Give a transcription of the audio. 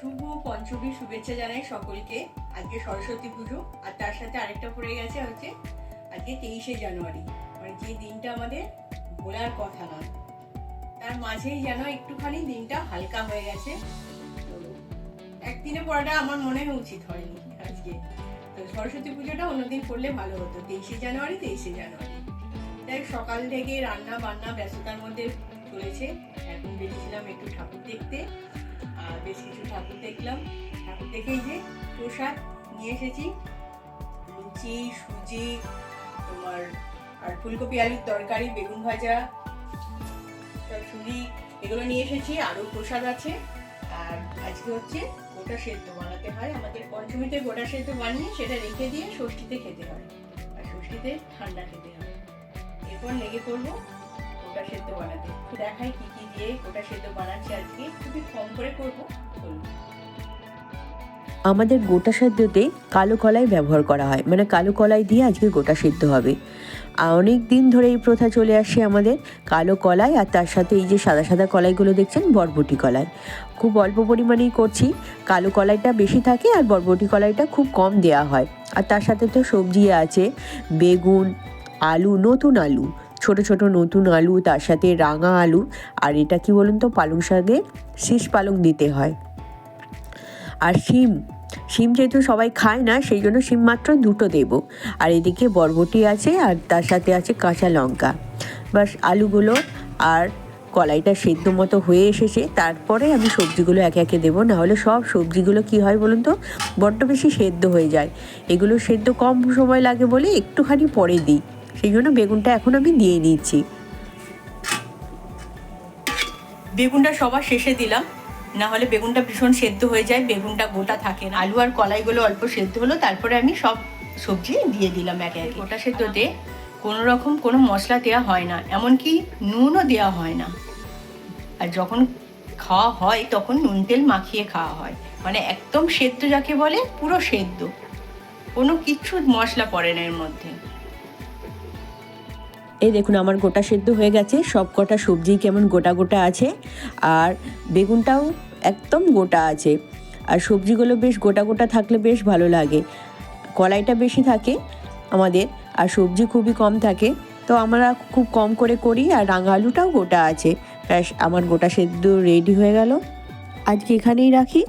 শুভ পঞ্চমীর শুভেচ্ছা জানাই সকলকে। আজকে সরস্বতী পুজো, আর তার সাথে আরেকটা পড়ে গেছে হচ্ছে আজকে 23শে জানুয়ারি, মানে যে দিনটা আমাদের বলার কথা নয়, তার মাঝেই যেন একটুখানি দিনটা হালকা হয়ে গেছে। তো একদিনে পড়াটা আমার মনে হয় উচিত হয়নি আজকে। তো সরস্বতী পুজোটা অন্যদিন করলে ভালো হতো, 23শে জানুয়ারি। তাই সকাল থেকে রান্না বান্না ব্যস্ততার মধ্যে চলেছে। এখন বেরিয়েছিলাম একটু ঠাকুর দেখতে, আর বেশ কিছু ঠাকুর দেখলাম। ঠাকুর দেখেই যে প্রসাদ নিয়ে এসেছি, লুচি, সুজি, তোমার আর ফুলকপি আলুর তরকারি, বেগুন ভাজা, সুজি, এগুলো নিয়ে এসেছি। আরও প্রসাদ আছে। আর আজকে হচ্ছে গোটা সেদ্ধ বানাতে হয় আমাদের। পঞ্চমীতে গোটা সেদ্ধ বানিয়ে সেটা রেখে দিয়ে ষষ্ঠীতে খেতে হয়, আর ষষ্ঠীতে ঠান্ডা খেতে হয়। এরপর লেগে পড়বো গোটা সেদ্ধ বানাতে। দেখাই কি কি দিয়ে গোটা সেদ্ধ বানাচ্ছি আজকে, খুবই কম করে করবো। আমাদের গোটা সেদ্ধতে কালো কলাই ব্যবহার করা হয়, মানে কালো কলাই দিয়ে আজকে গোটা সেদ্ধ হবে। অনেক দিন ধরে এই প্রথা চলে আসছে আমাদের, কালো কলাই আর তার সাথে এই যে সাদা সাদা কলাইগুলো দেখছেন বরবটি কলাই। খুব অল্প পরিমাণেই করছি, কালো কলাইটা বেশি থাকে আর বরবটি কলাইটা খুব কম দেওয়া হয়। আর তার সাথে তো সবজি আছে, বেগুন, আলু, নতুন আলু, ছোট ছোট নতুন আলু, তার সাথে রাঙা আলু, আর এটা কি বলুন তো, পালং শাকে শীষ পালং দিতে হয়। আর শিম যেহেতু সবাই খায় না, সেই জন্য শিম মাত্র 2টো দেব। আর এদিকে বরবটি আছে, আর তার সাথে আছে কাঁচা লঙ্কা। বাস আলুগুলো আর কলাইটা সেদ্ধ মতো হয়ে এসেছে, তারপরে আমি সবজিগুলো একে একে দেবো। নাহলে সব সবজিগুলো কি হয় বলুন তো, বড্ড বেশি সেদ্ধ হয়ে যায়। এগুলো সেদ্ধ কম সময় লাগে বলে একটুখানি পরে দিই, সেই জন্য বেগুনটা এখন আমি দিয়ে নিচ্ছি। বেগুনটা সবার শেষে দিলাম, না হলে বেগুনটা ভীষণ সেদ্ধ হয়ে যায়, বেগুনটা গোটা থাকে না। আলু আর কলাইগুলো অল্প সেদ্ধ হলো, তারপরে আমি সব সবজি দিয়ে দিলাম একে একে। গোটা সেদ্ধতে কোনো রকম কোনো মশলা দেওয়া হয় না, এমনকি নুনও দেওয়া হয় না। আর যখন খাওয়া হয় তখন নুন তেল মাখিয়ে খাওয়া হয়, মানে একদম সেদ্ধ যাকে বলে, পুরো সেদ্ধ, কোনো কিছু মশলা পড়ে না এর মধ্যে। এই দেখুন আমার গোটা সেদ্ধ হয়ে গেছে, সব কটা সবজি কেমন গোটা গোটা আছে, আর বেগুনটাও একদম গোটা আছে। আর সবজিগুলো বেশ গোটা গোটা থাকলে বেশ ভালো লাগে। কলাইটা বেশি থাকে আমাদের, আর সবজি খুবই কম থাকে, তো আমরা খুব কম করে করি। আর রাঙা আলুটাও গোটা আছে। ব্যাস আমার গোটা সেদ্ধ রেডি হয়ে গেল। আজকে এখানেই রাখি।